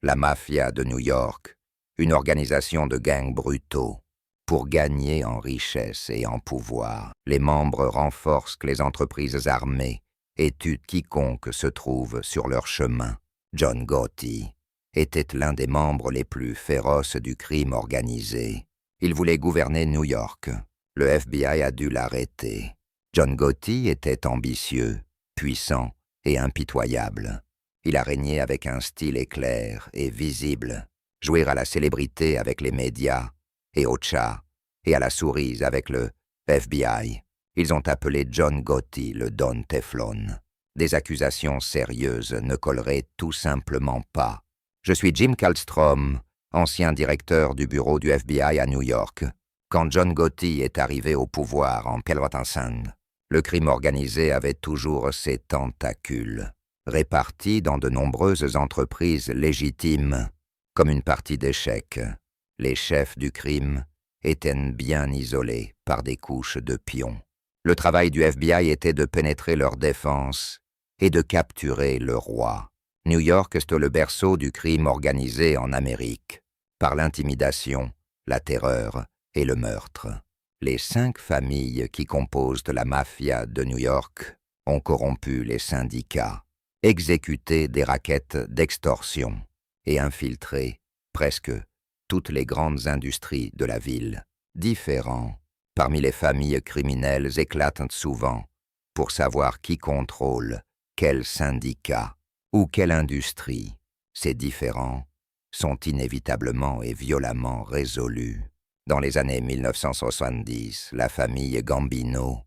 La mafia de New York, une organisation de gangs brutaux. Pour gagner en richesse et en pouvoir, les membres renforcent les entreprises armées et tuent quiconque se trouve sur leur chemin. John Gotti était l'un des membres les plus féroces du crime organisé. Il voulait gouverner New York. Le FBI a dû l'arrêter. John Gotti était ambitieux, puissant et impitoyable. Il a régné avec un style éclair et visible, jouer à la célébrité avec les médias et au chat et à la souris avec le FBI. Ils ont appelé John Gotti le Don Teflon. Des accusations sérieuses ne colleraient tout simplement pas. Je suis Jim Kallstrom, ancien directeur du bureau du FBI à New York. Quand John Gotti est arrivé au pouvoir en 1995, le crime organisé avait toujours ses tentacules, répartis dans de nombreuses entreprises légitimes, comme une partie d'échecs. Les chefs du crime étaient bien isolés par des couches de pions. Le travail du FBI était de pénétrer leur défense et de capturer le roi. New York est le berceau du crime organisé en Amérique, par l'intimidation, la terreur et le meurtre. Les 5 familles qui composent la mafia de New York ont corrompu les syndicats, exécuté des rackets d'extorsion et infiltré presque toutes les grandes industries de la ville. Différents parmi les familles criminelles éclatent souvent pour savoir qui contrôle quel syndicat ou quelle industrie. Ces différends sont inévitablement et violemment résolus. Dans les années 1970, la famille Gambino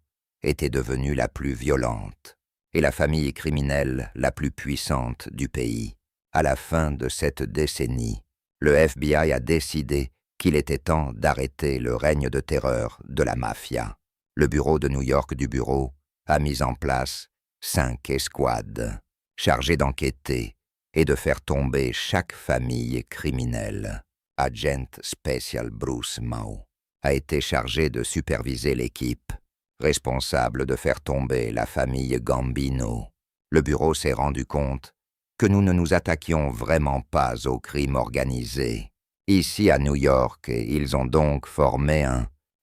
était devenue la plus violente et la famille criminelle la plus puissante du pays. À la fin de cette décennie, le FBI a décidé qu'il était temps d'arrêter le règne de terreur de la mafia. Le bureau de New York du bureau a mis en place 5 escouades chargées d'enquêter et de faire tomber chaque famille criminelle. Agent Special Bruce Mao a été chargé de superviser l'équipe, responsable de faire tomber la famille Gambino. Le bureau s'est rendu compte que nous ne nous attaquions vraiment pas au crime organisé. Ici à New York, ils ont donc formé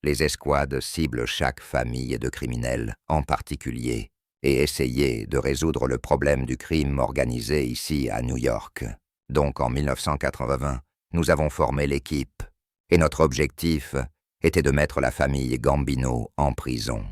les escouades ciblent chaque famille de criminels en particulier et essayer de résoudre le problème du crime organisé ici à New York. Donc en 1980, nous avons formé l'équipe et notre objectif était de mettre la famille Gambino en prison.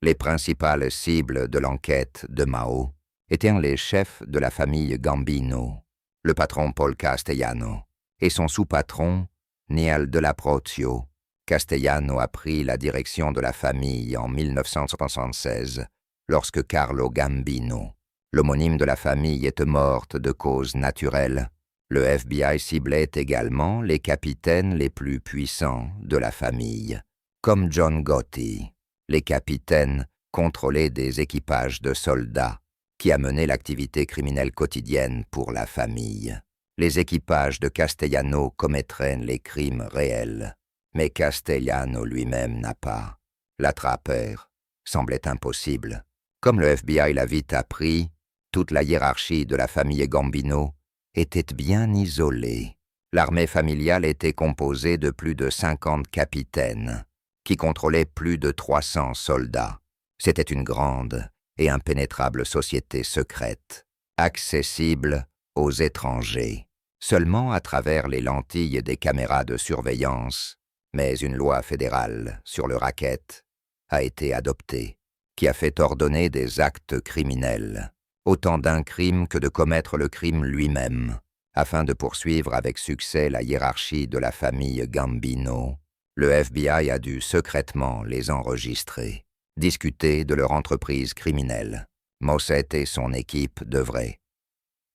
Les principales cibles de l'enquête de Mao étaient les chefs de la famille Gambino, le patron Paul Castellano et son sous-patron Niel Dell'Approccio. Castellano a pris la direction de la famille en 1976 lorsque Carlo Gambino, l'homonyme de la famille, est morte de cause naturelle. Le FBI ciblait également les capitaines les plus puissants de la famille, comme John Gotti. Les capitaines contrôlaient des équipages de soldats qui amenaient l'activité criminelle quotidienne pour la famille. Les équipages de Castellano commettraient les crimes réels, mais Castellano lui-même n'a pas. L'attraper semblait impossible. Comme le FBI l'a vite appris, toute la hiérarchie de la famille Gambino était bien isolée. L'armée familiale était composée de plus de 50 capitaines, qui contrôlaient plus de 300 soldats. C'était une grande et impénétrable société secrète, accessible aux étrangers, seulement à travers les lentilles des caméras de surveillance. Mais une loi fédérale sur le racket a été adoptée, qui a fait ordonner des actes criminels, autant d'un crime que de commettre le crime lui-même, afin de poursuivre avec succès la hiérarchie de la famille Gambino. Le FBI a dû secrètement les enregistrer, discuter de leur entreprise criminelle. Mossett et son équipe devraient,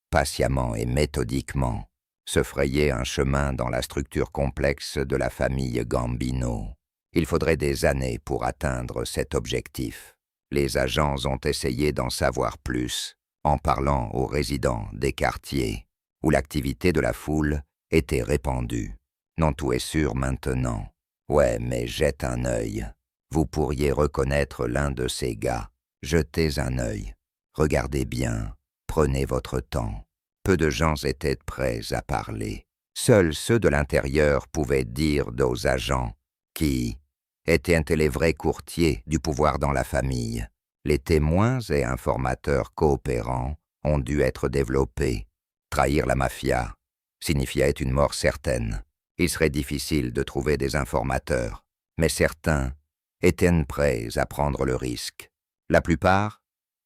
patiemment et méthodiquement, se frayer un chemin dans la structure complexe de la famille Gambino. Il faudrait des années pour atteindre cet objectif. Les agents ont essayé d'en savoir plus en parlant aux résidents des quartiers où l'activité de la foule était répandue. Non, tout est sûr maintenant. Ouais, mais jette un œil. Vous pourriez reconnaître l'un de ces gars. Jetez un œil. Regardez bien. Prenez votre temps. peu de gens étaient prêts à parler. Seuls ceux de l'intérieur pouvaient dire aux agents qui étaient les vrais courtiers du pouvoir dans la famille. Les témoins et informateurs coopérants ont dû être développés. Trahir la mafia signifiait une mort certaine. Il serait difficile de trouver des informateurs, mais certains étaient prêts à prendre le risque. La plupart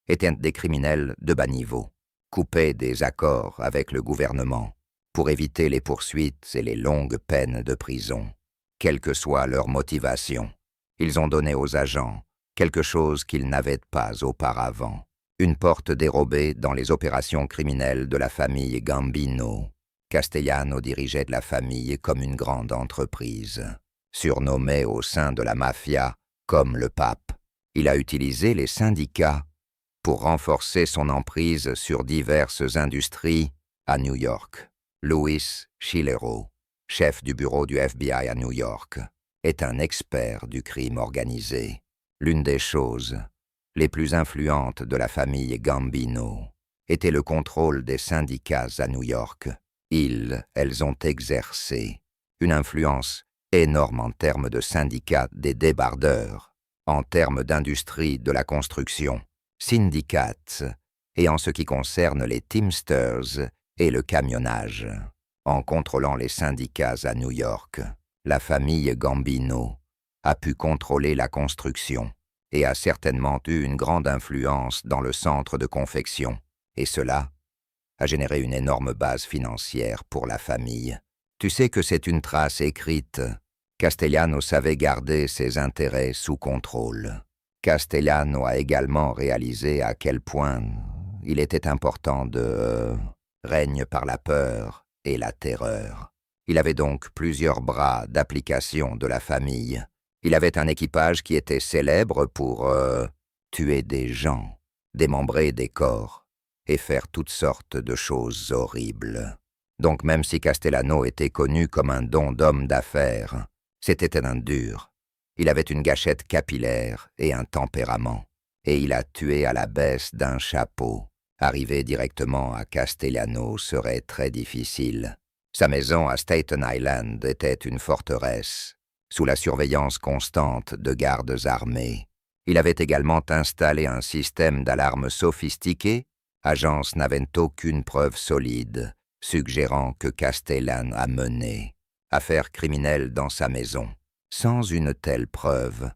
étaient des criminels de bas niveau, coupés des accords avec le gouvernement pour éviter les poursuites et les longues peines de prison. Quelle que soit leur motivation, ils ont donné aux agents quelque chose qu'ils n'avaient pas auparavant. Une porte dérobée dans les opérations criminelles de la famille Gambino. Castellano dirigeait la famille comme une grande entreprise. Surnommé au sein de la mafia comme le pape, il a utilisé les syndicats pour renforcer son emprise sur diverses industries à New York. Louis Chilero, chef du bureau du FBI à New York, est un expert du crime organisé. L'une des choses les plus influentes de la famille Gambino était le contrôle des syndicats à New York. Elles ont exercé une influence énorme en termes de syndicats des débardeurs, en termes d'industrie de la construction, syndicats, et en ce qui concerne les Teamsters et le camionnage. En contrôlant les syndicats à New York, la famille Gambino a pu contrôler la construction et a certainement eu une grande influence dans le centre de confection, et cela a généré une énorme base financière pour la famille. Tu sais que c'est une trace écrite. Castellano savait garder ses intérêts sous contrôle. Castellano a également réalisé à quel point il était important de règne par la peur et la terreur. Il avait donc plusieurs bras d'application de la famille. Il avait un équipage qui était célèbre pour tuer des gens, démembrer des corps et faire toutes sortes de choses horribles. Donc même si Castellano était connu comme un don d'homme d'affaires, c'était un dur. Il avait une gâchette capillaire et un tempérament, et il a tué à la baisse d'un chapeau. Arriver directement à Castellano serait très difficile. Sa maison à Staten Island était une forteresse, sous la surveillance constante de gardes armés. Il avait également installé un système d'alarme sophistiqué. Agence n'avait aucune preuve solide, suggérant que Castellano a mené affaire criminelle dans sa maison. Sans une telle preuve,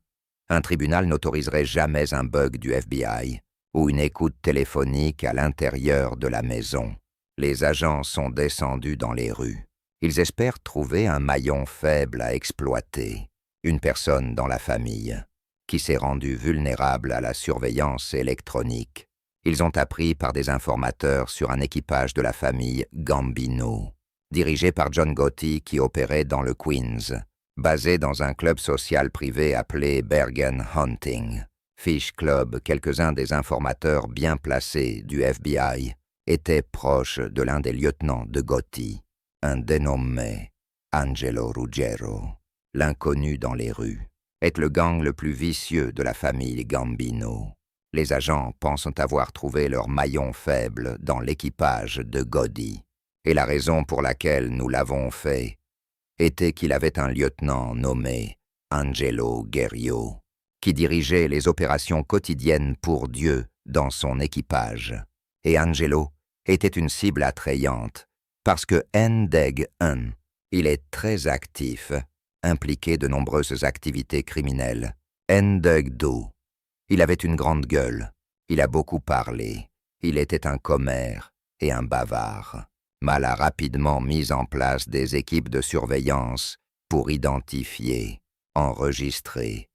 un tribunal n'autoriserait jamais un bug du FBI ou une écoute téléphonique à l'intérieur de la maison. Les agents sont descendus dans les rues. Ils espèrent trouver un maillon faible à exploiter, une personne dans la famille, qui s'est rendue vulnérable à la surveillance électronique. Ils ont appris par des informateurs sur un équipage de la famille Gambino, dirigé par John Gotti qui opérait dans le Queens, basé dans un club social privé appelé Bergen Hunting Fish Club. Quelques-uns des informateurs bien placés du FBI étaient proches de l'un des lieutenants de Gotti, un dénommé Angelo Ruggiero. L'inconnu dans les rues est le gang le plus vicieux de la famille Gambino. Les agents pensent avoir trouvé leur maillon faible dans l'équipage de Gotti. Et la raison pour laquelle nous l'avons fait était qu'il avait un lieutenant nommé Angelo Guerrio, qui dirigeait les opérations quotidiennes pour Dieu dans son équipage. Et Angelo était une cible attrayante, parce que Ndeg-un, il est très actif, impliqué de nombreuses activités criminelles. Ndeg-do, il avait une grande gueule, il a beaucoup parlé, il était un commère et un bavard. Mal a rapidement mis en place des équipes de surveillance pour identifier, enregistrer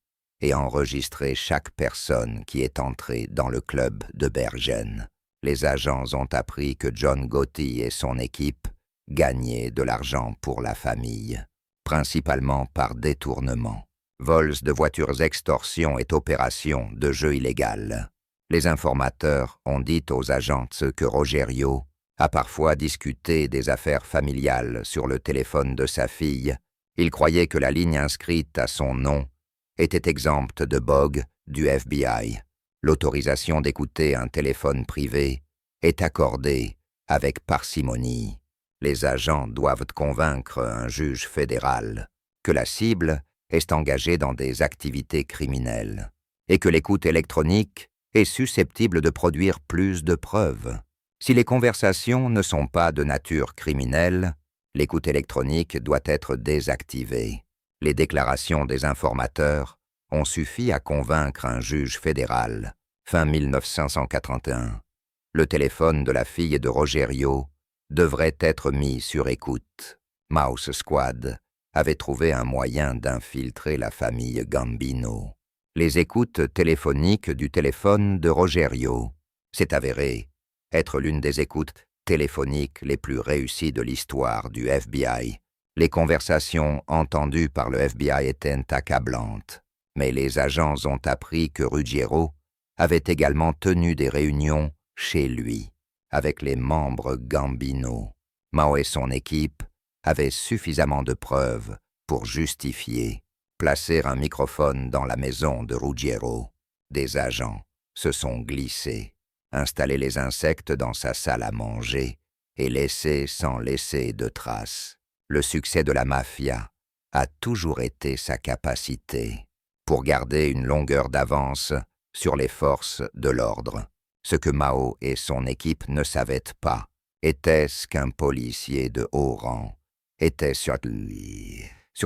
chaque personne qui est entrée dans le club de Bergen. Les agents ont appris que John Gotti et son équipe gagnaient de l'argent pour la famille, principalement par détournement, vols de voitures, extorsion et opérations de jeu illégal. Les informateurs ont dit aux agents que Rogerio a parfois discuté des affaires familiales sur le téléphone de sa fille. Il croyait que la ligne inscrite à son nom était exempte de bug du FBI. L'autorisation d'écouter un téléphone privé est accordée avec parcimonie. Les agents doivent convaincre un juge fédéral que la cible est engagée dans des activités criminelles et que l'écoute électronique est susceptible de produire plus de preuves. Si les conversations ne sont pas de nature criminelle, l'écoute électronique doit être désactivée. Les déclarations des informateurs ont suffi à convaincre un juge fédéral, fin 1981. Le téléphone de la fille de Rogerio devrait être mis sur écoute. Mouse Squad avait trouvé un moyen d'infiltrer la famille Gambino. Les écoutes téléphoniques du téléphone de Rogerio s'est avéré être l'une des écoutes téléphoniques les plus réussies de l'histoire du FBI. Les conversations entendues par le FBI étaient accablantes, mais les agents ont appris que Ruggiero avait également tenu des réunions chez lui, avec les membres Gambino. Mao et son équipe avaient suffisamment de preuves pour justifier placer un microphone dans la maison de Ruggiero. Des agents se sont glissés, installé les insectes dans sa salle à manger et laissé sans laisser de traces. Le succès de la mafia a toujours été sa capacité pour garder une longueur d'avance sur les forces de l'ordre. Ce que Mao et son équipe ne savaient pas, était-ce qu'un policier de haut rang était sur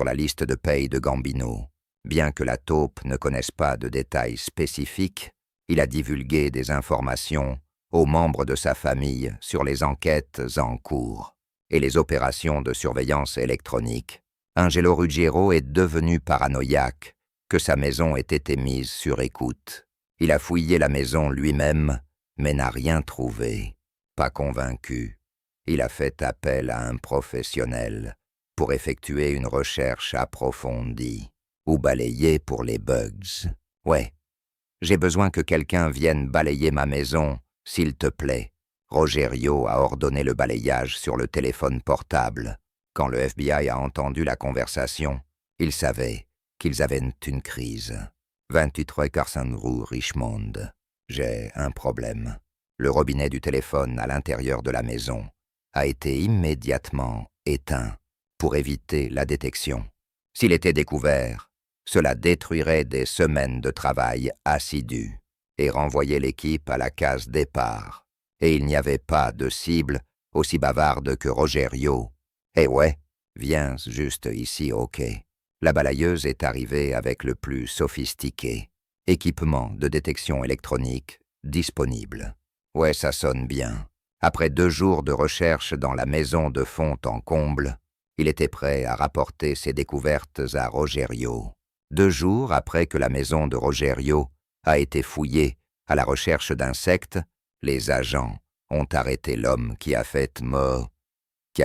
la liste de paye de Gambino. Bien que la taupe ne connaisse pas de détails spécifiques, il a divulgué des informations aux membres de sa famille sur les enquêtes en cours et les opérations de surveillance électronique. Angelo Ruggiero est devenu paranoïaque que sa maison ait été mise sur écoute. Il a fouillé la maison lui-même, mais n'a rien trouvé. Pas convaincu, il a fait appel à un professionnel pour effectuer une recherche approfondie ou balayer pour les bugs. Ouais, j'ai besoin que quelqu'un vienne balayer ma maison, s'il te plaît. Rogerio a ordonné le balayage sur le téléphone portable. Quand le FBI a entendu la conversation, il savait qu'ils avaient une crise. 28 rue Carson Rue, Richmond. J'ai un problème. Le robinet du téléphone à l'intérieur de la maison a été immédiatement éteint pour éviter la détection. S'il était découvert, cela détruirait des semaines de travail assidu et renvoyait l'équipe à la case départ. Et il n'y avait pas de cible aussi bavarde que Rogerio. Eh ouais, viens juste ici, ok. La balayeuse est arrivée avec le plus sophistiqué équipement de détection électronique disponible. Ouais, ça sonne bien. Après 2 jours de recherche dans la maison de fond en comble, il était prêt à rapporter ses découvertes à Rogerio. 2 jours après que la maison de Rogerio a été fouillée à la recherche d'insectes, les agents ont arrêté l'homme qui a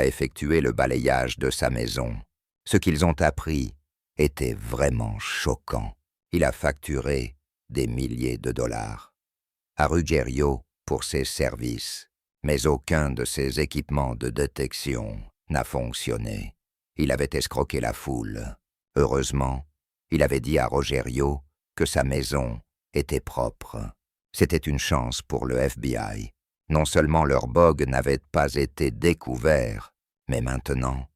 effectué le balayage de sa maison. Ce qu'ils ont appris était vraiment choquant. Il a facturé des milliers de dollars à Ruggiero pour ses services, mais aucun de ses équipements de détection n'a fonctionné. Il avait escroqué la foule. Heureusement, il avait dit à Rogerio que sa maison était propre. C'était une chance pour le FBI. Non seulement leur bug n'avait pas été découvert, mais maintenant,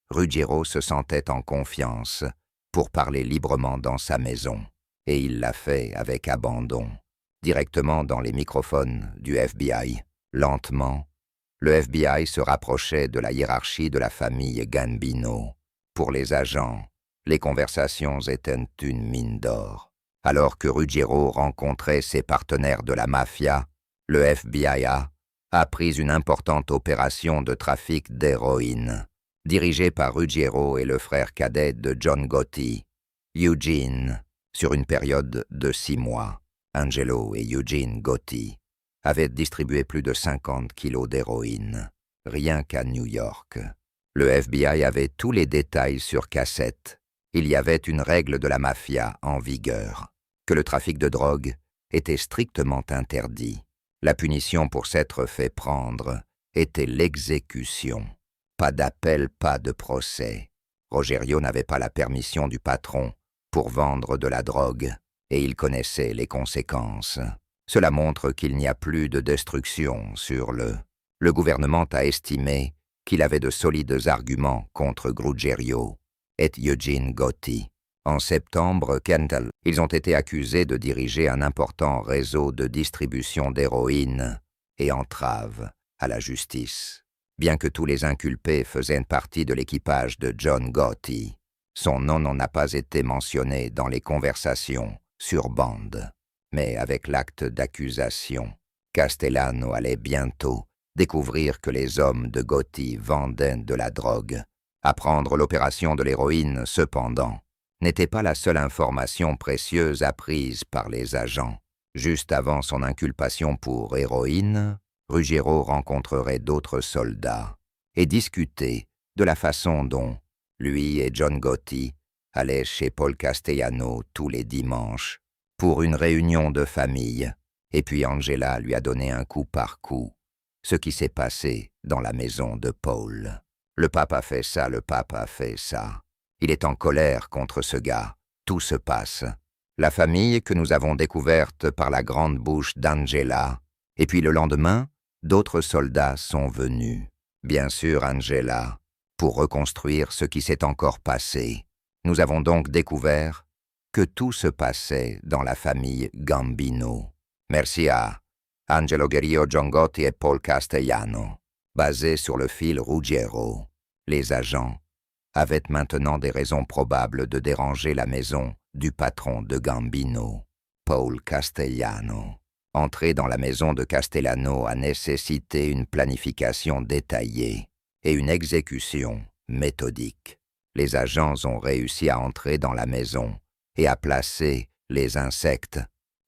Ruggiero se sentait en confiance pour parler librement dans sa maison, et il l'a fait avec abandon, directement dans les microphones du FBI. Lentement, le FBI se rapprochait de la hiérarchie de la famille Gambino. Pour les agents, les conversations étaient une mine d'or. Alors que Ruggiero rencontrait ses partenaires de la mafia, le FBI a pris une importante opération de trafic d'héroïne, dirigée par Ruggiero et le frère cadet de John Gotti, Eugene, sur une période de 6 mois. Angelo et Eugene Gotti avaient distribué plus de 50 kilos d'héroïne, rien qu'à New York. Le FBI avait tous les détails sur cassette. Il y avait une règle de la mafia en vigueur, que le trafic de drogue était strictement interdit. La punition pour s'être fait prendre était l'exécution. Pas d'appel, pas de procès. Rogerio n'avait pas la permission du patron pour vendre de la drogue, et il connaissait les conséquences. Cela montre qu'il n'y a plus de destruction sur le Le gouvernement a estimé qu'il avait de solides arguments contre Ruggiero et Eugene Gotti. En septembre, Kendall, ils ont été accusés de diriger un important réseau de distribution d'héroïne et entrave à la justice. Bien que tous les inculpés faisaient partie de l'équipage de John Gotti, son nom n'a pas été mentionné dans les conversations sur bande. Mais avec l'acte d'accusation, Castellano allait bientôt découvrir que les hommes de Gotti vendaient de la drogue. Apprendre l'opération de l'héroïne, cependant, n'était pas la seule information précieuse apprise par les agents. Juste avant son inculpation pour héroïne, Ruggiero rencontrerait d'autres soldats et discutait de la façon dont lui et John Gotti allaient chez Paul Castellano tous les dimanches pour une réunion de famille, et puis Angela lui a donné un coup par coup, ce qui s'est passé dans la maison de Paul. Le pape a fait ça, le pape a fait ça. Il est en colère contre ce gars. Tout se passe. La famille que nous avons découverte par la grande bouche d'Angela, et puis le lendemain, d'autres soldats sont venus. Bien sûr, Angela, pour reconstruire ce qui s'est encore passé. Nous avons donc découvert que tout se passait dans la famille Gambino. Merci à Angelo Guerrio, John Gotti et Paul Castellano. Basé sur le fil Ruggiero, les agents avaient maintenant des raisons probables de déranger la maison du patron de Gambino, Paul Castellano. Entrer dans la maison de Castellano a nécessité une planification détaillée et une exécution méthodique. Les agents ont réussi à entrer dans la maison et à placer les insectes,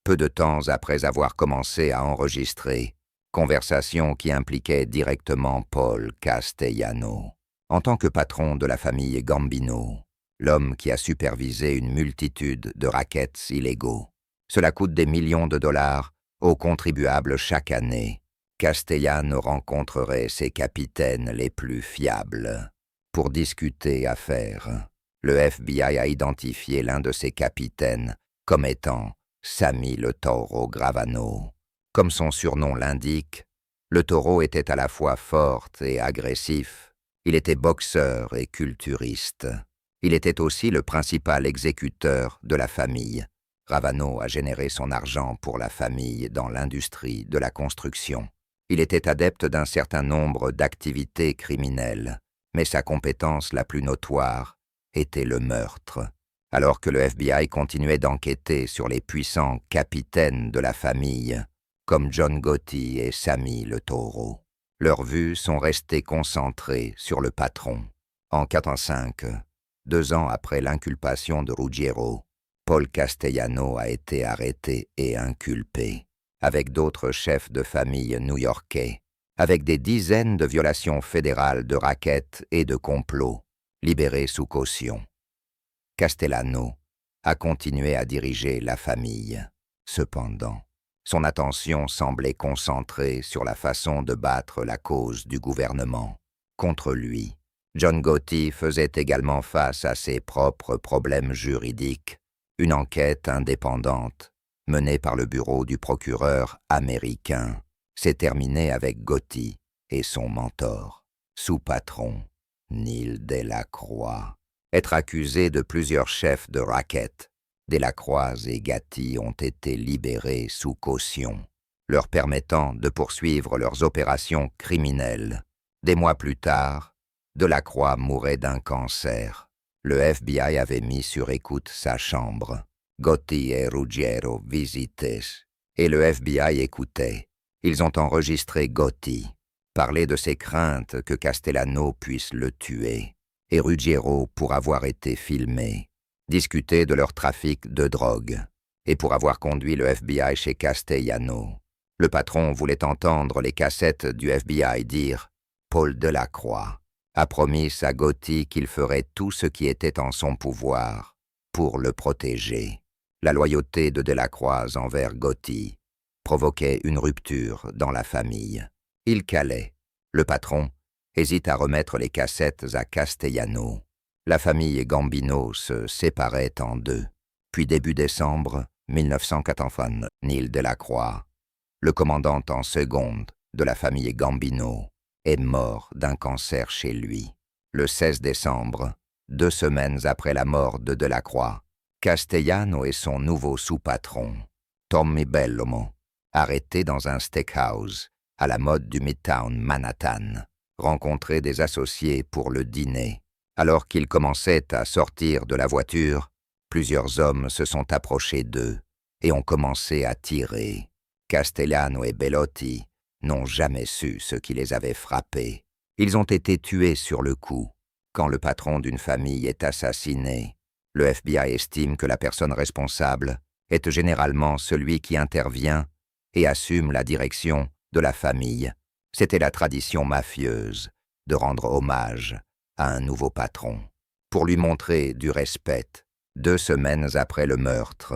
peu de temps après avoir commencé à enregistrer, conversation qui impliquait directement Paul Castellano. En tant que patron de la famille Gambino, l'homme qui a supervisé une multitude de rackets illégaux, cela coûte des millions de dollars aux contribuables chaque année. Castellano rencontrerait ses capitaines les plus fiables pour discuter affaires. Le FBI a identifié l'un de ses capitaines comme étant Sammy le Toro Gravano. Comme son surnom l'indique, le taureau était à la fois fort et agressif. Il était boxeur et culturiste. Il était aussi le principal exécuteur de la famille. Gravano a généré son argent pour la famille dans l'industrie de la construction. Il était adepte d'un certain nombre d'activités criminelles, mais sa compétence la plus notoire était le meurtre. Alors que le FBI continuait d'enquêter sur les puissants capitaines de la famille, comme John Gotti et Sammy le Taureau, leurs vues sont restées concentrées sur le patron. En 1985, 2 ans après l'inculpation de Ruggiero, Paul Castellano a été arrêté et inculpé, avec d'autres chefs de famille new-yorkais, avec des dizaines de violations fédérales de rackets et de complots, libérés sous caution. Castellano a continué à diriger la famille. Cependant, son attention semblait concentrée sur la façon de battre la cause du gouvernement. Contre lui, John Gotti faisait également face à ses propres problèmes juridiques. Une enquête indépendante, menée par le bureau du procureur américain, s'est terminée avec Gotti et son mentor, sous-patron, Neil Delacroix. Être accusés de plusieurs chefs de racket, Delacroix et Gatti ont été libérés sous caution, leur permettant de poursuivre leurs opérations criminelles. Des mois plus tard, Delacroix mourait d'un cancer. Le FBI avait mis sur écoute sa chambre. Gotti et Ruggiero visitaient, et le FBI écoutait. Ils ont enregistré Gotti, parler de ses craintes que Castellano puisse le tuer, et Ruggiero pour avoir été filmé, discuter de leur trafic de drogue, et pour avoir conduit le FBI chez Castellano. Le patron voulait entendre les cassettes du FBI dire « Paul Delacroix a promis à Gotti qu'il ferait tout ce qui était en son pouvoir pour le protéger. » La loyauté de Delacroix envers Gotti provoquait une rupture dans la famille. Il calait. Le patron hésite à remettre les cassettes à Castellano. La famille Gambino se séparait en deux. Puis début décembre 1980, Neil Delacroix, le commandant en seconde de la famille Gambino, est mort d'un cancer chez lui. Le 16 décembre, 2 semaines après la mort de Delacroix, Castellano et son nouveau sous-patron, Tommy Bellomo, arrêtés dans un steakhouse à la mode du Midtown Manhattan, rencontraient des associés pour le dîner. Alors qu'ils commençaient à sortir de la voiture, plusieurs hommes se sont approchés d'eux et ont commencé à tirer. Castellano et Bellotti n'ont jamais su ce qui les avait frappés. Ils ont été tués sur le coup. Quand le patron d'une famille est assassiné, le FBI estime que la personne responsable est généralement celui qui intervient et assume la direction de la famille. C'était la tradition mafieuse de rendre hommage à un nouveau patron. Pour lui montrer du respect, 2 semaines après le meurtre,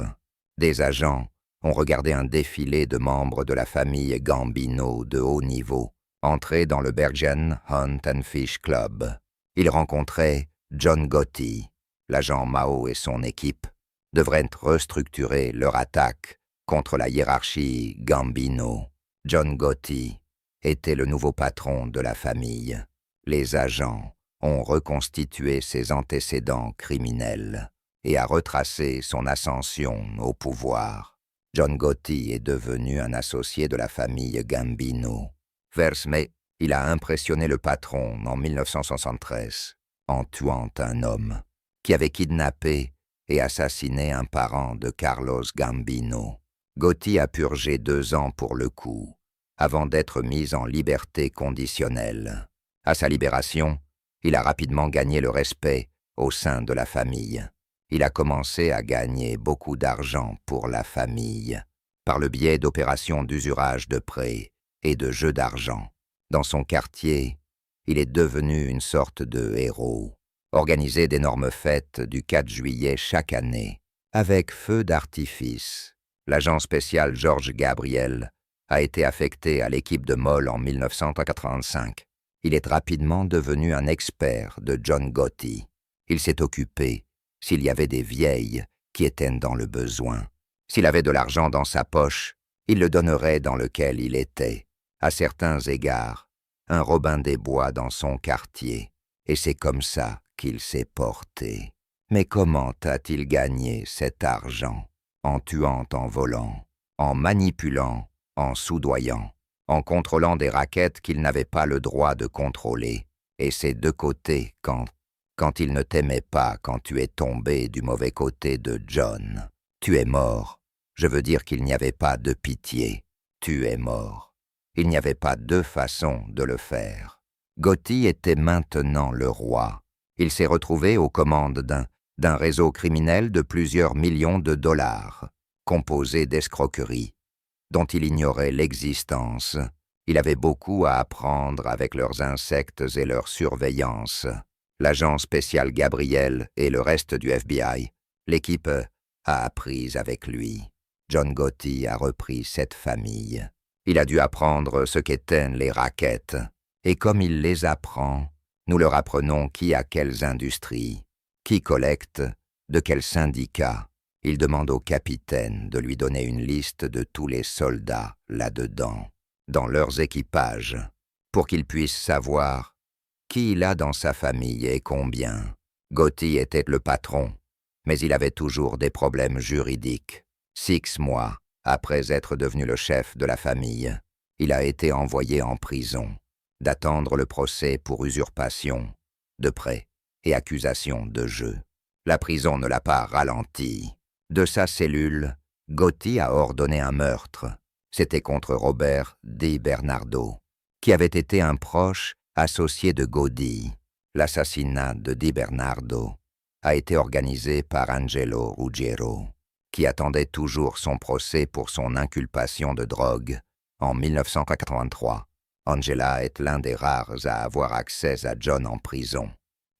des agents ont regardé un défilé de membres de la famille Gambino de haut niveau entrer dans le Bergen Hunt and Fish Club. Ils rencontraient John Gotti. L'agent Mao et son équipe devraient restructurer leur attaque contre la hiérarchie Gambino. John Gotti était le nouveau patron de la famille. Les agents ont reconstitué ses antécédents criminels et a retracé son ascension au pouvoir. John Gotti est devenu un associé de la famille Gambino. Vers mai, il a impressionné le patron en 1973 en tuant un homme qui avait kidnappé et assassiné un parent de Carlos Gambino. Gotti a purgé 2 ans pour le coup, avant d'être mis en liberté conditionnelle. À sa libération, il a rapidement gagné le respect au sein de la famille. Il a commencé à gagner beaucoup d'argent pour la famille, par le biais d'opérations d'usurage de prêts et de jeux d'argent. Dans son quartier, il est devenu une sorte de héros. Organisait d'énormes fêtes du 4 juillet chaque année, avec feu d'artifice. L'agent spécial George Gabriel a été affecté à l'équipe de Moll en 1985. Il est rapidement devenu un expert de John Gotti. Il s'est occupé s'il y avait des vieilles qui étaient dans le besoin. S'il avait de l'argent dans sa poche, il le donnerait dans lequel il était, à certains égards, un Robin des Bois dans son quartier. Et c'est comme ça qu'il s'est porté. Mais comment a-t-il gagné cet argent? En tuant, en volant, en manipulant, en soudoyant, en contrôlant des raquettes qu'il n'avait pas le droit de contrôler. Et c'est de côté quand il ne t'aimait pas, quand tu es tombé du mauvais côté de John. Tu es mort. Je veux dire qu'il n'y avait pas de pitié. Tu es mort. Il n'y avait pas 2 façons de le faire. Gotti était maintenant le roi. Il s'est retrouvé aux commandes d'un réseau criminel de plusieurs millions de dollars, composé d'escroqueries, dont il ignorait l'existence. Il avait beaucoup à apprendre avec leurs insectes et leur surveillance. L'agent spécial Gabriel et le reste du FBI, l'équipe a appris avec lui. John Gotti a repris cette famille. Il a dû apprendre ce qu'étaient les raquettes. Et comme il les apprend, nous leur apprenons qui a quelles industries, qui collecte, de quel syndicat. Il demande au capitaine de lui donner une liste de tous les soldats là-dedans, dans leurs équipages, pour qu'il puisse savoir qui il a dans sa famille et combien. Gotti était le patron, mais il avait toujours des problèmes juridiques. 6 mois après être devenu le chef de la famille, il a été envoyé en prison, d'attendre le procès pour usurpation de prêt et accusation de jeu. La prison ne l'a pas ralenti. De sa cellule, Gotti a ordonné un meurtre. C'était contre Robert Di Bernardo, qui avait été un proche associé de Gotti. L'assassinat de Di Bernardo a été organisé par Angelo Ruggiero, qui attendait toujours son procès pour son inculpation de drogue en 1983. Angela est l'un des rares à avoir accès à John en prison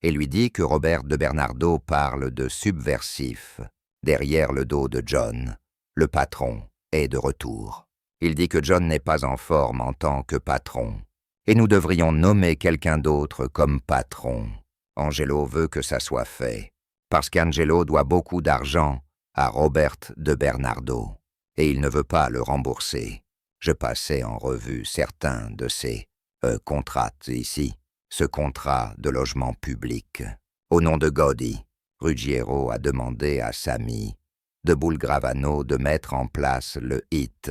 et lui dit que Robert de Bernardo parle de subversif. Derrière le dos de John, le patron est de retour. Il dit que John n'est pas en forme en tant que patron et nous devrions nommer quelqu'un d'autre comme patron. Angelo veut que ça soit fait parce qu'Angelo doit beaucoup d'argent à Robert de Bernardo et il ne veut pas le rembourser. Je passais en revue certains de ces Contrat ici, ce contrat de logement public. Au nom de Gotti, Ruggiero a demandé à Sami de Bulgravano de mettre en place le HIT.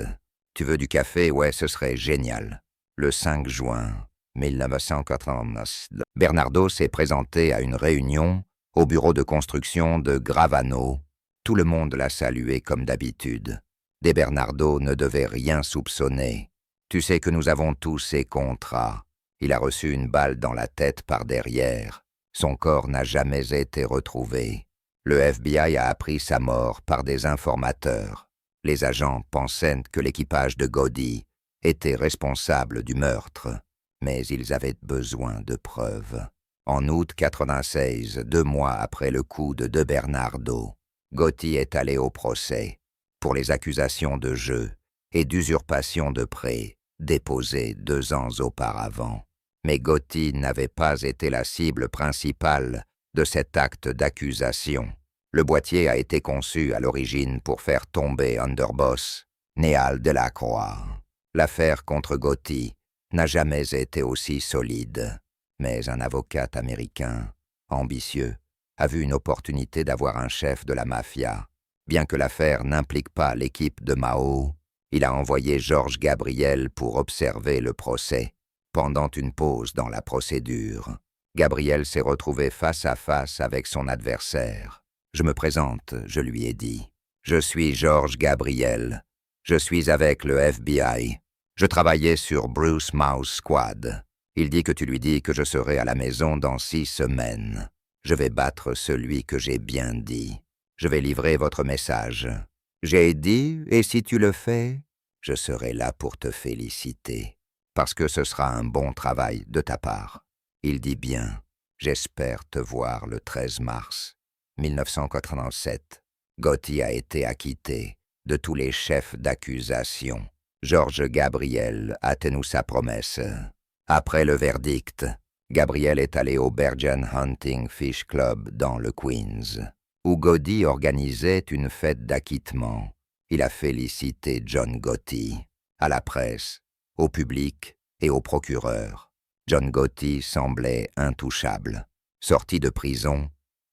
Tu veux du café? Ouais, ce serait génial. Le 5 juin 1989, Bernardo s'est présenté à une réunion au bureau de construction de Gravano. Tout le monde l'a salué comme d'habitude. De Bernardo ne devait rien soupçonner. Tu sais que nous avons tous ces contrats. Il a reçu une balle dans la tête par derrière. Son corps n'a jamais été retrouvé. Le FBI a appris sa mort par des informateurs. Les agents pensaient que l'équipage de Gotti était responsable du meurtre, mais ils avaient besoin de preuves. En août 96, 2 mois après le coup de Bernardo, Gotti est allé au procès pour les accusations de jeu et d'usurpation de prêt déposées 2 ans auparavant. Mais Gotti n'avait pas été la cible principale de cet acte d'accusation. Le boîtier a été conçu à l'origine pour faire tomber Underboss, Néal Delacroix. L'affaire contre Gotti n'a jamais été aussi solide, mais un avocat américain, ambitieux, a vu une opportunité d'avoir un chef de la mafia. Bien que l'affaire n'implique pas l'équipe de Mao, il a envoyé Georges Gabriel pour observer le procès. Pendant une pause dans la procédure, Gabriel s'est retrouvé face à face avec son adversaire. « Je me présente », je lui ai dit. « Je suis Georges Gabriel. Je suis avec le FBI. Je travaillais sur Bruce Mouse Squad. Il dit que tu lui dis que je serai à la maison dans 6 semaines. Je vais battre celui que j'ai bien dit. Je vais livrer votre message. J'ai dit, et si tu le fais, je serai là pour te féliciter. Parce que ce sera un bon travail de ta part. » Il dit bien, « J'espère te voir le 13 mars 1987. » Gotti a été acquitté de tous les chefs d'accusation. Georges Gabriel a tenu sa promesse. Après le verdict, Gabriel est allé au Bergen Hunting Fish Club dans le Queens, où Gotti organisait une fête d'acquittement. Il a félicité John Gotti, à la presse, au public et au procureur. John Gotti semblait intouchable. Sorti de prison,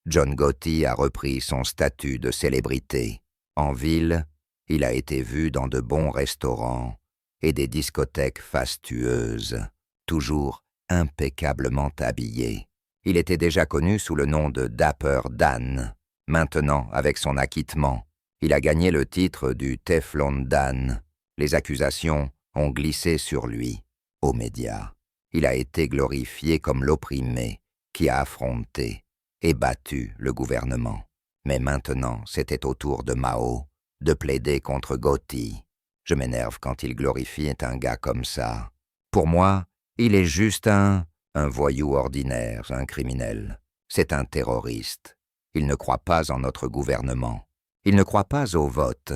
John Gotti a repris son statut de célébrité. En ville, il a été vu dans de bons restaurants et des discothèques fastueuses, toujours impeccablement habillé. Il était déjà connu sous le nom de Dapper Dan. Maintenant, avec son acquittement, il a gagné le titre du Teflon Dan. Les accusations ont glissé sur lui, aux médias. Il a été glorifié comme l'opprimé qui a affronté et battu le gouvernement. Mais maintenant, c'était au tour de Mao de plaider contre Gotti. Je m'énerve quand il glorifie un gars comme ça. Pour moi, il est juste un voyou ordinaire, un criminel. C'est un terroriste. Il ne croit pas en notre gouvernement. Il ne croit pas au vote,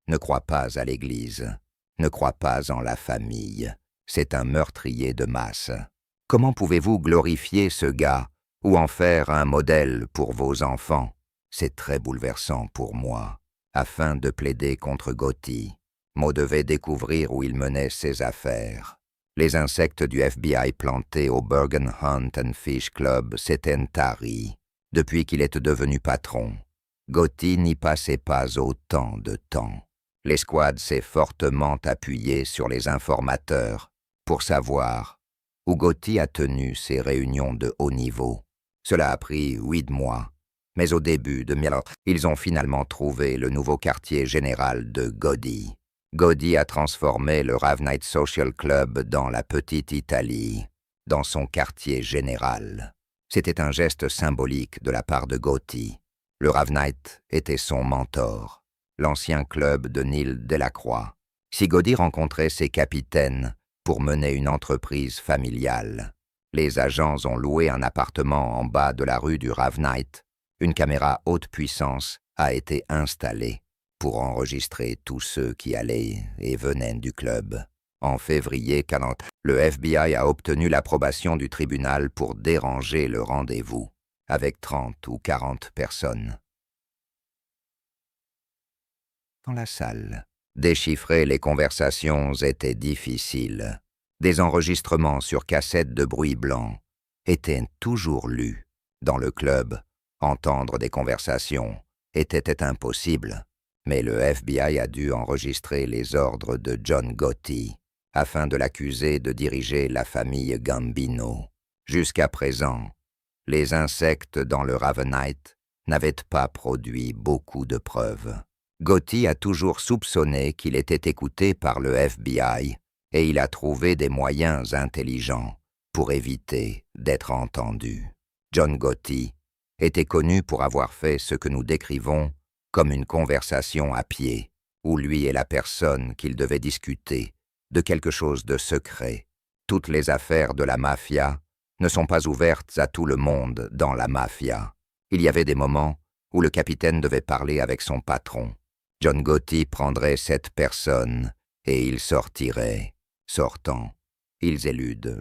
ne croit pas à l'Église, ne croit pas en la famille. C'est un meurtrier de masse. Comment pouvez-vous glorifier ce gars ou en faire un modèle pour vos enfants? C'est très bouleversant pour moi. Afin de plaider contre Gotti, Mo devait découvrir où il menait ses affaires. Les insectes du FBI plantés au Bergen Hunt and Fish Club s'étaient taris depuis qu'il est devenu patron. Gotti n'y passait pas autant de temps. L'escouade s'est fortement appuyée sur les informateurs pour savoir où Gotti a tenu ses réunions de haut niveau. Cela a pris 8 mois, mais au début de ils ont finalement trouvé le nouveau quartier général de Gotti. Gotti a transformé le Ravnight Social Club dans la petite Italie, dans son quartier général. C'était un geste symbolique de la part de Gotti. Le Ravnight était son mentor, l'ancien club de Neal Delacroix. Si Gotti rencontrait ses capitaines pour mener une entreprise familiale, les agents ont loué un appartement en bas de la rue du Ravnight. Une caméra haute puissance a été installée pour enregistrer tous ceux qui allaient et venaient du club. En février 40, le FBI a obtenu l'approbation du tribunal pour déranger le rendez-vous, avec 30 ou 40 personnes. Dans la salle, déchiffrer les conversations était difficile. Des enregistrements sur cassette de bruit blanc étaient toujours lus. Dans le club, entendre des conversations était impossible, mais le FBI a dû enregistrer les ordres de John Gotti afin de l'accuser de diriger la famille Gambino. Jusqu'à présent, les insectes dans le Ravenite n'avaient pas produit beaucoup de preuves. Gotti a toujours soupçonné qu'il était écouté par le FBI et il a trouvé des moyens intelligents pour éviter d'être entendu. John Gotti était connu pour avoir fait ce que nous décrivons comme une conversation à pied, où lui et la personne qu'il devait discuter de quelque chose de secret. Toutes les affaires de la mafia ne sont pas ouvertes à tout le monde dans la mafia. Il y avait des moments où le capitaine devait parler avec son patron. John Gotti prendrait cette personne et il sortirait. Sortant, ils éludent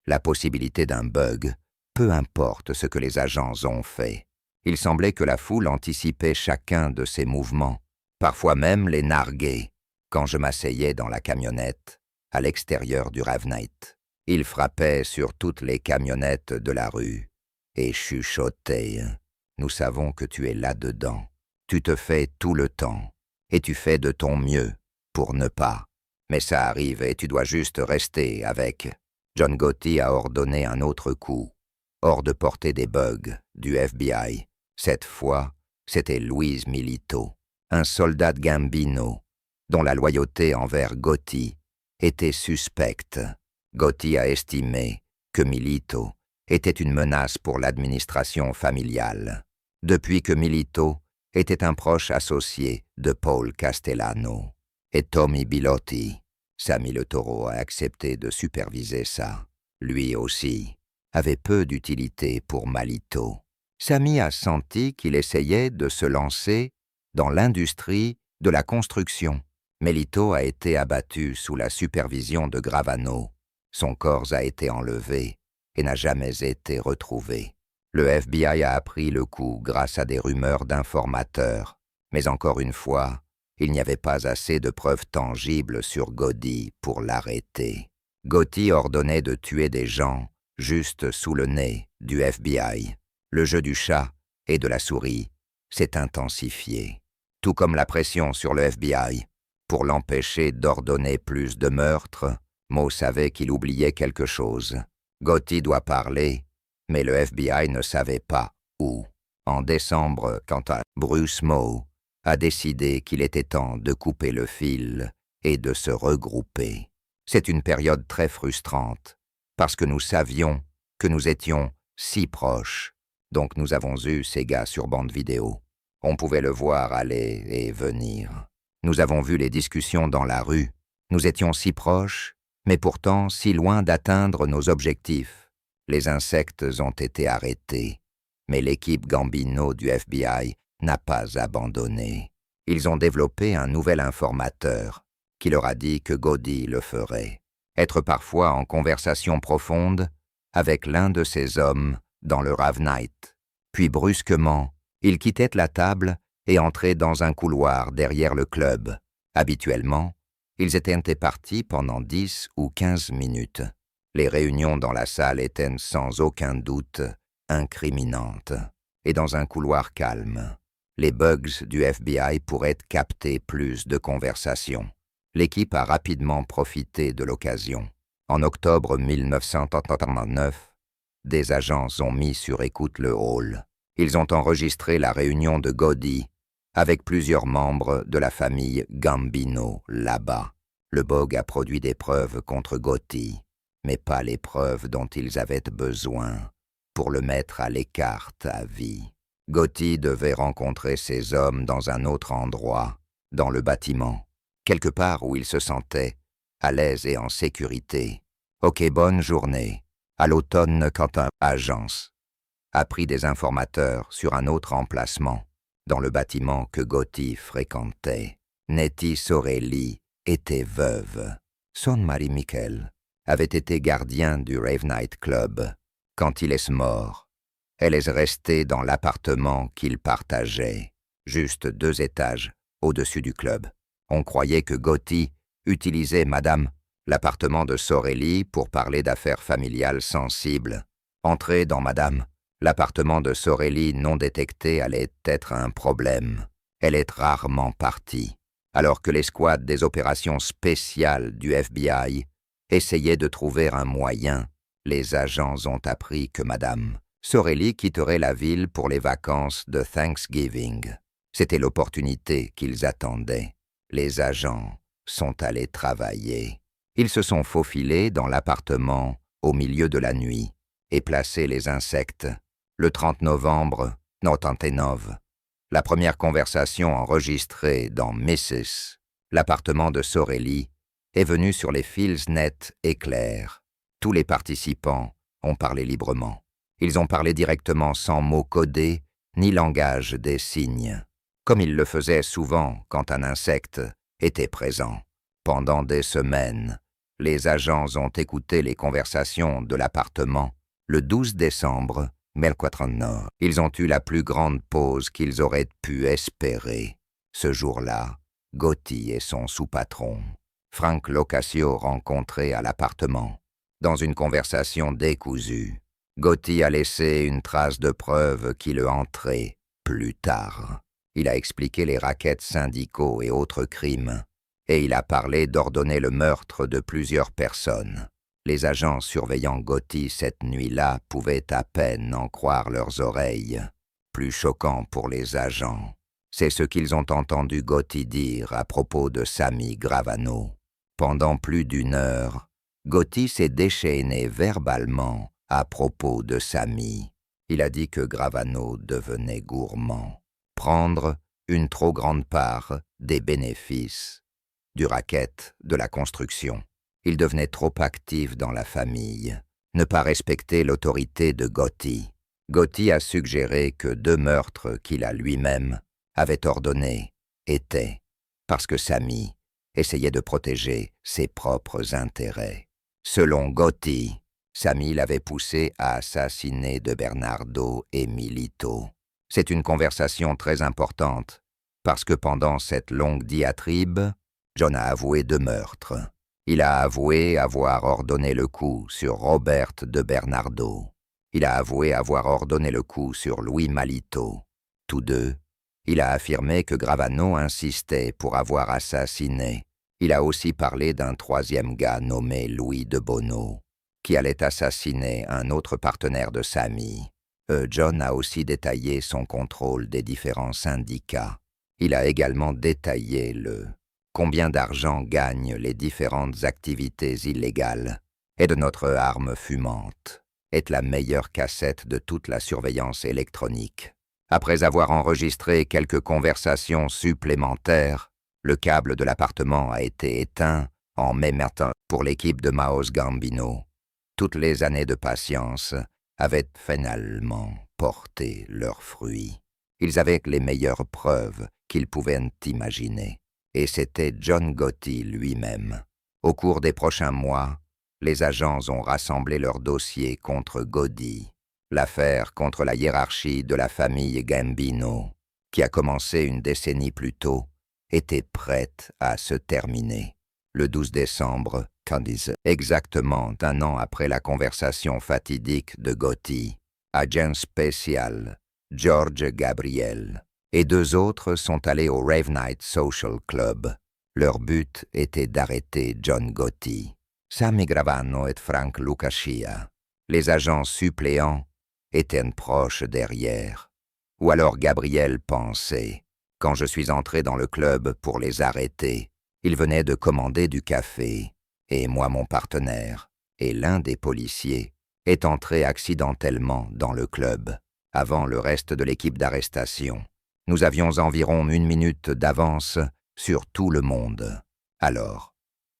la possibilité d'un bug, peu importe ce que les agents ont fait. Il semblait que la foule anticipait chacun de ses mouvements, parfois même les narguait, quand je m'asseyais dans la camionnette, à l'extérieur du Ravenite. Il frappait sur toutes les camionnettes de la rue et chuchotait « Nous savons que tu es là-dedans. Tu te fais tout le temps et tu fais de ton mieux pour ne pas. Mais ça arrive et tu dois juste rester avec. » John Gotti a ordonné un autre coup, hors de portée des bugs du FBI. Cette fois, c'était Luis Milito, un soldat de Gambino, dont la loyauté envers Gotti était suspecte. Gotti a estimé que Milito était une menace pour l'administration familiale, depuis que Milito était un proche associé de Paul Castellano. Et Tommy Bilotti, Sammy le Taureau, a accepté de superviser ça. Lui aussi avait peu d'utilité pour Malito. Sammy a senti qu'il essayait de se lancer dans l'industrie de la construction. Melito a été abattu sous la supervision de Gravano. Son corps a été enlevé et n'a jamais été retrouvé. Le FBI a appris le coup grâce à des rumeurs d'informateurs. Mais encore une fois, il n'y avait pas assez de preuves tangibles sur Gotti pour l'arrêter. Gotti ordonnait de tuer des gens juste sous le nez du FBI. Le jeu du chat et de la souris s'est intensifié, tout comme la pression sur le FBI. Pour l'empêcher d'ordonner plus de meurtres, Moe savait qu'il oubliait quelque chose. Gotti doit parler, mais le FBI ne savait pas où. En décembre, quand Bruce Moe a décidé qu'il était temps de couper le fil et de se regrouper. C'est une période très frustrante, parce que nous savions que nous étions si proches. Donc nous avons eu ces gars sur bande vidéo. On pouvait le voir aller et venir. Nous avons vu les discussions dans la rue. Nous étions si proches, mais pourtant si loin d'atteindre nos objectifs. Les insectes ont été arrêtés, mais l'équipe Gambino du FBI n'a pas abandonné. Ils ont développé un nouvel informateur qui leur a dit que Gotti le ferait. Être parfois en conversation profonde avec l'un de ces hommes dans le Ravenite. Puis brusquement, il quittait la table et entrait dans un couloir derrière le club. Habituellement, ils étaient partis pendant 10 ou 15 minutes. Les réunions dans la salle étaient sans aucun doute incriminantes. Et dans un couloir calme, les bugs du FBI pourraient capter plus de conversations. L'équipe a rapidement profité de l'occasion. En octobre 1989, des agents ont mis sur écoute le hall. Ils ont enregistré la réunion de Gotti avec plusieurs membres de la famille Gambino là-bas. Le bug a produit des preuves contre Gotti, mais pas les preuves dont ils avaient besoin pour le mettre à l'écart à vie. Gotti devait rencontrer ces hommes dans un autre endroit, dans le bâtiment, quelque part où il se sentait à l'aise et en sécurité. Ok, bonne journée. À l'automne, quand un agence a pris des informateurs sur un autre emplacement, dans le bâtiment que Gotti fréquentait. Nettie Sorelli était veuve. Son mari Michael avait été gardien du Ravenite Club. Quand il est mort, elle est restée dans l'appartement qu'il partageait, juste 2 étages au-dessus du club. On croyait que Gotti utilisait Madame l'appartement de Sorelli pour parler d'affaires familiales sensibles. Entrer dans madame. L'appartement de Sorelli non détecté allait être un problème. Elle est rarement partie, alors que les squads des opérations spéciales du FBI essayaient de trouver un moyen. Les agents ont appris que madame Sorelli quitterait la ville pour les vacances de Thanksgiving. C'était l'opportunité qu'ils attendaient. Les agents sont allés travailler. Ils se sont faufilés dans l'appartement au milieu de la nuit et placé les insectes. Le 30 novembre 99, la première conversation enregistrée dans Mrs., l'appartement de Sorelli, est venue sur les fils nets et clairs. Tous les participants ont parlé librement. Ils ont parlé directement sans mots codés ni langage des signes, comme ils le faisaient souvent quand un insecte était présent. Pendant des semaines, les agents ont écouté les conversations de l'appartement. Le 12 décembre, 1939, ils ont eu la plus grande pause qu'ils auraient pu espérer. Ce jour-là, Gotti et son sous-patron, Frank Locascio, rencontrés à l'appartement. Dans une conversation décousue, Gotti a laissé une trace de preuve qui le hanterait plus tard. Il a expliqué les rackets syndicaux et autres crimes, et il a parlé d'ordonner le meurtre de plusieurs personnes. Les agents surveillant Gotti cette nuit-là pouvaient à peine en croire leurs oreilles. Plus choquant pour les agents, c'est ce qu'ils ont entendu Gotti dire à propos de Sammy Gravano. Pendant plus d'1 heure, Gotti s'est déchaîné verbalement à propos de Sammy. Il a dit que Gravano devenait gourmand, prendre une trop grande part des bénéfices du racket de la construction. Il devenait trop actif dans la famille, ne pas respecter l'autorité de Gotti. Gotti a suggéré que 2 meurtres qu'il a lui-même avait ordonnés étaient parce que Sammy essayait de protéger ses propres intérêts. Selon Gotti, Sammy l'avait poussé à assassiner De Bernardo et Milito. C'est une conversation très importante, parce que pendant cette longue diatribe, John a avoué 2 meurtres. Il a avoué avoir ordonné le coup sur Robert De Bernardo. Il a avoué avoir ordonné le coup sur Louis Malito. Tous deux, il a affirmé que Gravano insistait pour avoir assassiné. Il a aussi parlé d'un 3e gars nommé Louis de Bono, qui allait assassiner un autre partenaire de Sammy. John a aussi détaillé son contrôle des différents syndicats. Il a également détaillé combien d'argent gagnent les différentes activités illégales et de notre arme fumante est la meilleure cassette de toute la surveillance électronique. Après avoir enregistré quelques conversations supplémentaires, le câble de l'appartement a été éteint en mai matin pour l'équipe de Maos Gambino. Toutes les années de patience avaient finalement porté leurs fruits. Ils avaient les meilleures preuves qu'ils pouvaient imaginer. Et c'était John Gotti lui-même. Au cours des prochains mois, les agents ont rassemblé leurs dossiers contre Gotti. L'affaire contre la hiérarchie de la famille Gambino, qui a commencé une décennie plus tôt, était prête à se terminer. Le 12 décembre, exactement 1 an après la conversation fatidique de Gotti, agent spécial George Gabriel et 2 autres sont allés au Rave Night Social Club. Leur but était d'arrêter John Gotti, Sammy Gravano et Frank Lucascia. Les agents suppléants étaient proches derrière. Ou alors Gabriel pensait, quand je suis entré dans le club pour les arrêter, ils venaient de commander du café, et moi mon partenaire, et l'un des policiers, est entré accidentellement dans le club, avant le reste de l'équipe d'arrestation. Nous avions environ 1 minute d'avance sur tout le monde. Alors,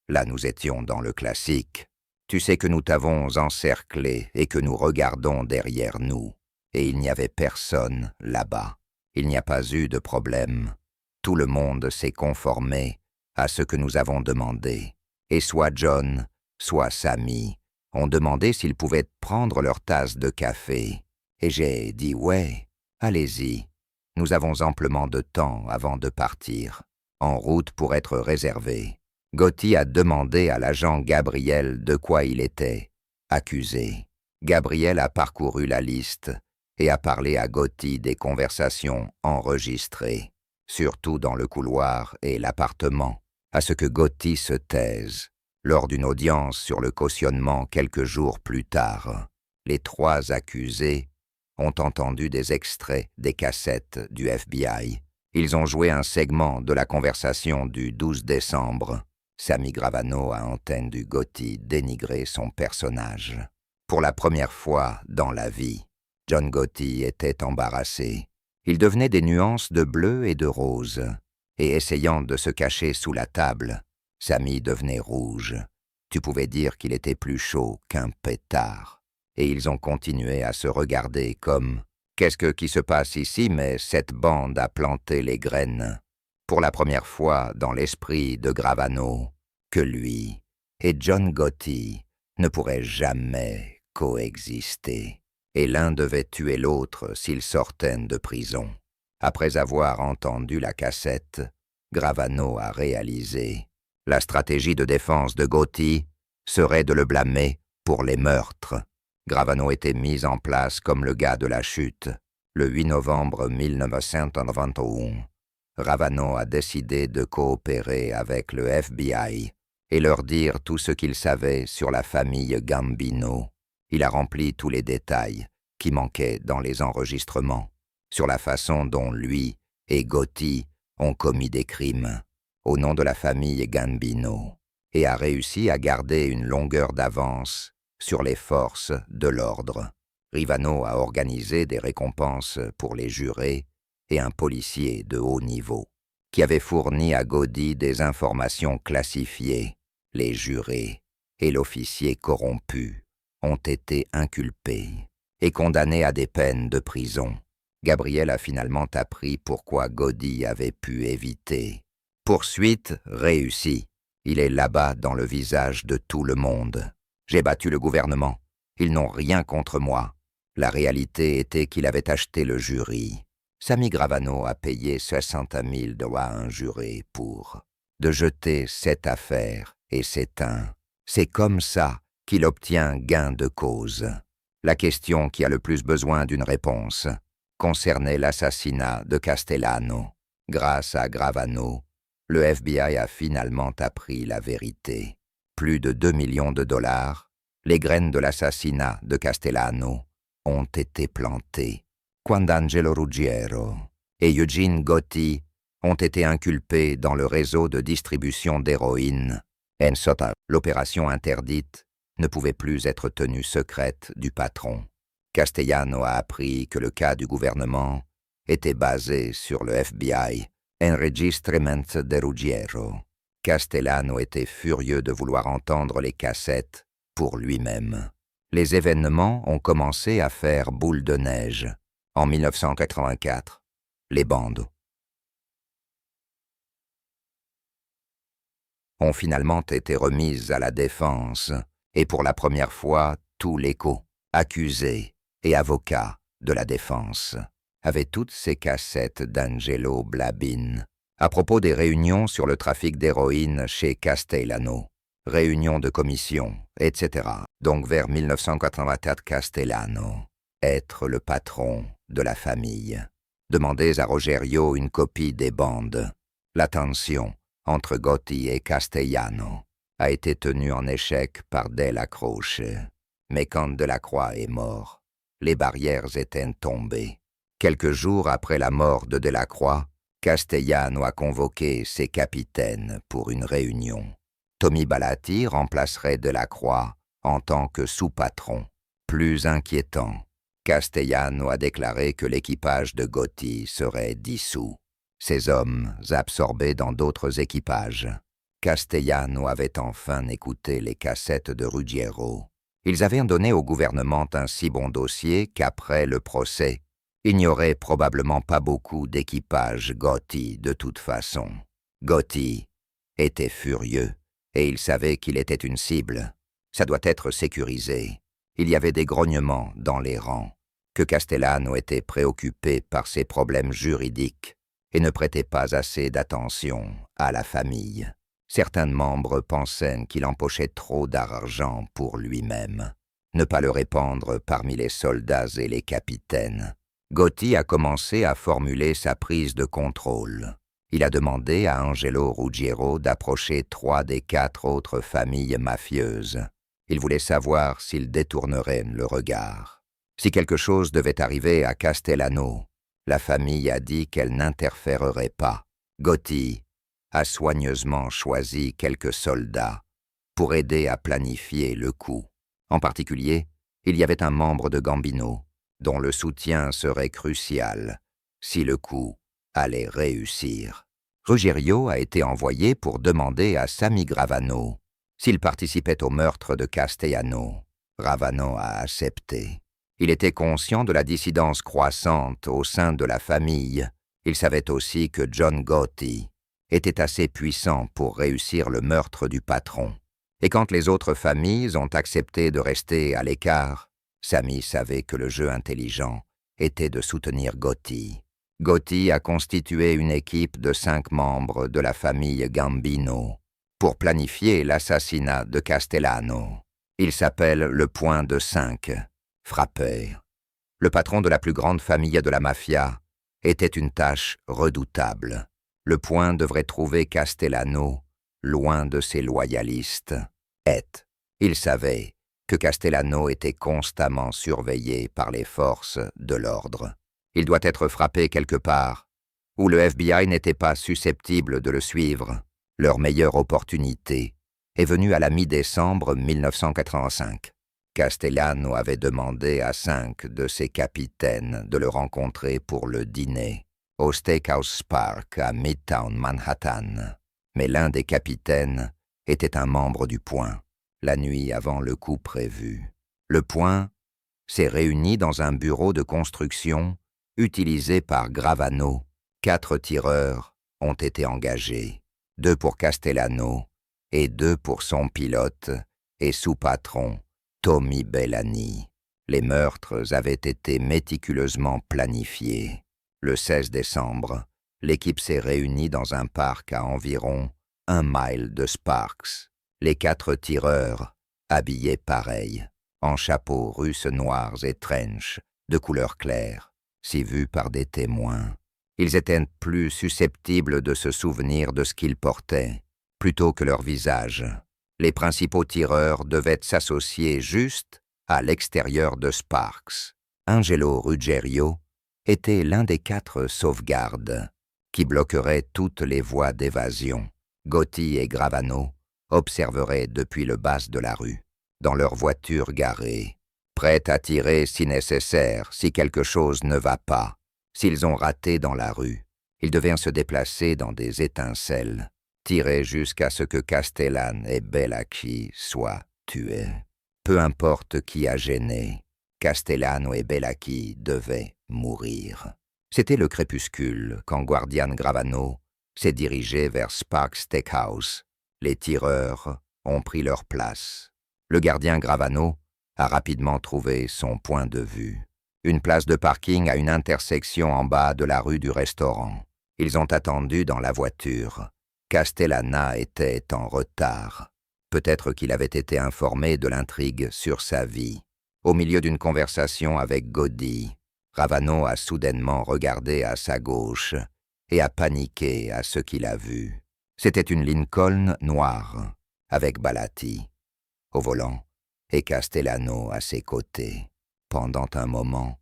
là nous étions dans le classique. Tu sais que nous t'avons encerclé et que nous regardons derrière nous. Et il n'y avait personne là-bas. Il n'y a pas eu de problème. Tout le monde s'est conformé à ce que nous avons demandé. Et soit John, soit Sammy ont demandé s'ils pouvaient prendre leur tasse de café. Et j'ai dit ouais, allez-y. Nous avons amplement de temps avant de partir, en route pour être réservés. Gotti a demandé à l'agent Gabriel de quoi il était accusé. Gabriel a parcouru la liste et a parlé à Gotti des conversations enregistrées, surtout dans le couloir et l'appartement, à ce que Gotti se taise. Lors d'une audience sur le cautionnement quelques jours plus tard, les 3 accusés ont entendu des extraits des cassettes du FBI. Ils ont joué un segment de la conversation du 12 décembre. Sammy Gravano a entendu Gotti dénigrer son personnage. Pour la première fois dans la vie, John Gotti était embarrassé. Il devenait des nuances de bleu et de rose, et essayant de se cacher sous la table, Sammy devenait rouge. Tu pouvais dire qu'il était plus chaud qu'un pétard. Et ils ont continué à se regarder comme « Qu'est-ce qui se passe ici, mais cette bande a planté les graines ?» Pour la première fois dans l'esprit de Gravano, que lui et John Gotti ne pourraient jamais coexister. Et l'un devait tuer l'autre s'ils sortaient de prison. Après avoir entendu la cassette, Gravano a réalisé. La stratégie de défense de Gotti serait de le blâmer pour les meurtres. Gravano était mis en place comme le gars de la chute. Le 8 novembre 1991, Gravano a décidé de coopérer avec le FBI et leur dire tout ce qu'il savait sur la famille Gambino. Il a rempli tous les détails qui manquaient dans les enregistrements, sur la façon dont lui et Gotti ont commis des crimes au nom de la famille Gambino, et a réussi à garder une longueur d'avance sur les forces de l'ordre. Gravano a organisé des récompenses pour les jurés et un policier de haut niveau, qui avait fourni à Gotti des informations classifiées. Les jurés et l'officier corrompu ont été inculpés et condamnés à des peines de prison. Gabriel a finalement appris pourquoi Gotti avait pu éviter. Poursuite réussie. Il est là-bas dans le visage de tout le monde. J'ai battu le gouvernement. Ils n'ont rien contre moi. La réalité était qu'il avait acheté le jury. Sammy Gravano a payé 60 000 $ à un juré pour de jeter cette affaire et s'éteint. C'est comme ça qu'il obtient gain de cause. La question qui a le plus besoin d'une réponse concernait l'assassinat de Castellano. Grâce à Gravano, le FBI a finalement appris la vérité. Plus de 2 millions de $, les graines de l'assassinat de Castellano ont été plantées. Quand Angelo Ruggiero et Eugene Gotti ont été inculpés dans le réseau de distribution d'héroïne, l'opération interdite ne pouvait plus être tenue secrète du patron. Castellano a appris que le cas du gouvernement était basé sur le FBI, Enregistrement de Ruggiero. Castellano était furieux de vouloir entendre les cassettes pour lui-même. Les événements ont commencé à faire boule de neige. En 1984, les bandes ont finalement été remises à la défense, et pour la première fois, tous les accusés et avocats de la défense avaient toutes ces cassettes d'Angelo Blabin à propos des réunions sur le trafic d'héroïne chez Castellano, réunions de commission, etc. Donc vers 1984, Castellano, être le patron de la famille. Demandez à Rogerio une copie des bandes. La tension entre Gotti et Castellano a été tenue en échec par Della Croce. Mais quand Delacroix est mort, les barrières étaient tombées. Quelques jours après la mort de Delacroix, Castellano a convoqué ses capitaines pour une réunion. Tommy Balatti remplacerait Delacroix en tant que sous-patron. Plus inquiétant, Castellano a déclaré que l'équipage de Gotti serait dissous, ses hommes absorbés dans d'autres équipages. Castellano avait enfin écouté les cassettes de Ruggiero. Ils avaient donné au gouvernement un si bon dossier qu'après le procès, il n'y aurait probablement pas beaucoup d'équipage Gotti de toute façon. Gotti était furieux et il savait qu'il était une cible. Ça doit être sécurisé. Il y avait des grognements dans les rangs, que Castellano était préoccupé par ses problèmes juridiques et ne prêtait pas assez d'attention à la famille. Certains membres pensaient qu'il empochait trop d'argent pour lui-même. Ne pas le répandre parmi les soldats et les capitaines. Gotti a commencé à formuler sa prise de contrôle. Il a demandé à Angelo Ruggiero d'approcher 3 des 4 autres familles mafieuses. Il voulait savoir s'ils détourneraient le regard. Si quelque chose devait arriver à Castellano, la famille a dit qu'elle n'interférerait pas. Gotti a soigneusement choisi quelques soldats pour aider à planifier le coup. En particulier, il y avait un membre de Gambino, dont le soutien serait crucial si le coup allait réussir. Ruggiero a été envoyé pour demander à Sammy Gravano s'il participait au meurtre de Castellano. Gravano a accepté. Il était conscient de la dissidence croissante au sein de la famille. Il savait aussi que John Gotti était assez puissant pour réussir le meurtre du patron. Et quand les autres familles ont accepté de rester à l'écart, Sammy savait que le jeu intelligent était de soutenir Gotti. Gotti a constitué une équipe de 5 membres de la famille Gambino pour planifier l'assassinat de Castellano. Il s'appelle le Point de 5. Frapper, le patron de la plus grande famille de la mafia, était une tâche redoutable. Le Point devrait trouver Castellano loin de ses loyalistes. Il savait que Castellano était constamment surveillé par les forces de l'ordre. Il doit être frappé quelque part, où le FBI n'était pas susceptible de le suivre. Leur meilleure opportunité est venue à la mi-décembre 1985. Castellano avait demandé à 5 de ses capitaines de le rencontrer pour le dîner au Steakhouse Park à Midtown Manhattan. Mais l'un des capitaines était un membre du Point, la nuit avant le coup prévu. Le Point s'est réuni dans un bureau de construction utilisé par Gravano. 4 tireurs ont été engagés, 2 pour Castellano et 2 pour son pilote et sous-patron, Tommy Bellani. Les meurtres avaient été méticuleusement planifiés. Le 16 décembre, l'équipe s'est réunie dans un parc à environ 1 mile de Sparks. Les 4 tireurs, habillés pareil, en chapeaux russes noirs et trench, de couleur claire, si vus par des témoins. Ils étaient plus susceptibles de se souvenir de ce qu'ils portaient, plutôt que leur visage. Les principaux tireurs devaient s'associer juste à l'extérieur de Sparks. Angelo Ruggiero était l'un des 4 sauvegardes qui bloqueraient toutes les voies d'évasion. Gotti et Gravano observeraient depuis le bas de la rue, dans leur voiture garée, prêtes à tirer si nécessaire, si quelque chose ne va pas. S'ils ont raté dans la rue, ils devaient se déplacer dans des étincelles, tirer jusqu'à ce que Castellan et Bellacchi soient tués. Peu importe qui a gêné, Castellano et Bellacchi devaient mourir. C'était le crépuscule quand Guardian Gravano s'est dirigé vers Sparks Steakhouse. Les tireurs ont pris leur place. Le gardien Gravano a rapidement trouvé son point de vue. Une place de parking à une intersection en bas de la rue du restaurant. Ils ont attendu dans la voiture. Castellana était en retard. Peut-être qu'il avait été informé de l'intrigue sur sa vie. Au milieu d'une conversation avec Gotti, Gravano a soudainement regardé à sa gauche et a paniqué à ce qu'il a vu. C'était une Lincoln noire, avec Balati au volant et Castellano à ses côtés. Pendant un moment,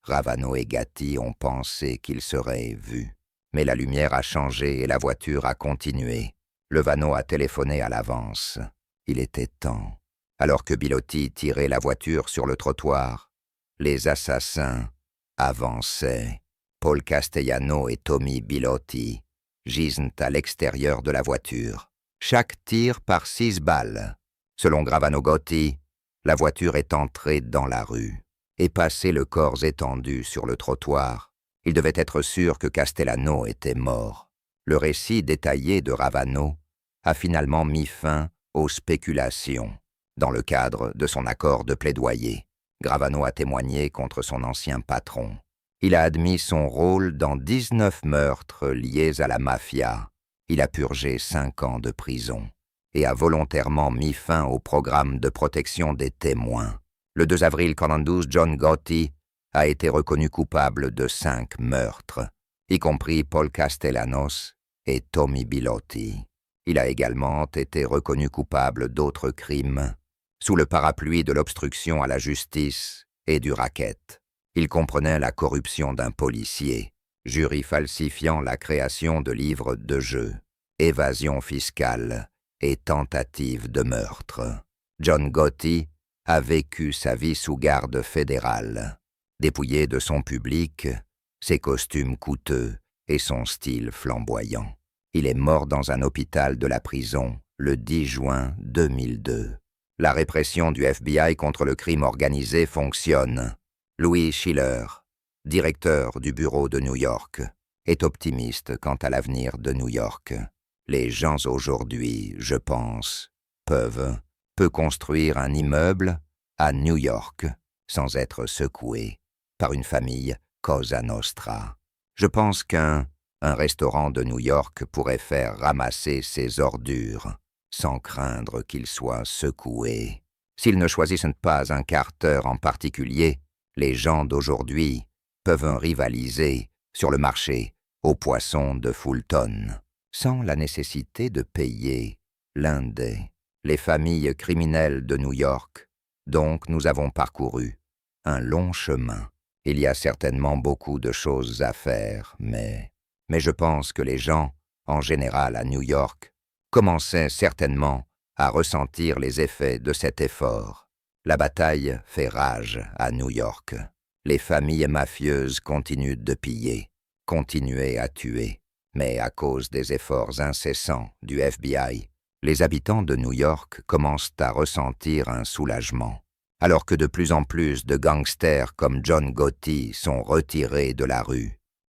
Gravano et Gatti ont pensé qu'ils seraient vus. Mais la lumière a changé et la voiture a continué. Le Vano a téléphoné à l'avance. Il était temps. Alors que Bilotti tirait la voiture sur le trottoir, les assassins avançaient. Paul Castellano et Tommy Bilotti gisent à l'extérieur de la voiture. Chaque tir par 6 balles. Selon Gravano Gotti, la voiture est entrée dans la rue et passé le corps étendu sur le trottoir. Il devait être sûr que Castellano était mort. Le récit détaillé de Gravano a finalement mis fin aux spéculations. Dans le cadre de son accord de plaidoyer, Gravano a témoigné contre son ancien patron. Il a admis son rôle dans 19 meurtres liés à la mafia Il a purgé 5 ans de prison et a volontairement mis fin au programme de protection des témoins. Le 2 avril 1942, John Gotti a été reconnu coupable de 5 meurtres, y compris Paul Castellanos et Tommy Bilotti. Il a également été reconnu coupable d'autres crimes, sous le parapluie de l'obstruction à la justice et du racket. Il comprenait la corruption d'un policier, jury falsifiant la création de livres de jeu, évasion fiscale et tentative de meurtre. John Gotti a vécu sa vie sous garde fédérale, dépouillé de son public, ses costumes coûteux et son style flamboyant. Il est mort dans un hôpital de la prison le 10 juin 2002. La répression du FBI contre le crime organisé fonctionne. Louis Schiller, directeur du bureau de New York, est optimiste quant à l'avenir de New York. Les gens aujourd'hui, je pense, peuvent construire un immeuble à New York sans être secoués par une famille Cosa Nostra. Je pense qu'un restaurant de New York pourrait faire ramasser ses ordures sans craindre qu'il soit secoué. S'ils ne choisissent pas un Carter en particulier, les gens d'aujourd'hui peuvent rivaliser sur le marché aux poissons de Fulton, sans la nécessité de payer l'un des. Les familles criminelles de New York, donc nous avons parcouru un long chemin. Il y a certainement beaucoup de choses à faire, mais je pense que les gens, en général à New York, commençaient certainement à ressentir les effets de cet effort. La bataille fait rage à New York. Les familles mafieuses continuent de piller, continuer à tuer, mais à cause des efforts incessants du FBI, les habitants de New York commencent à ressentir un soulagement, alors que de plus en plus de gangsters comme John Gotti sont retirés de la rue.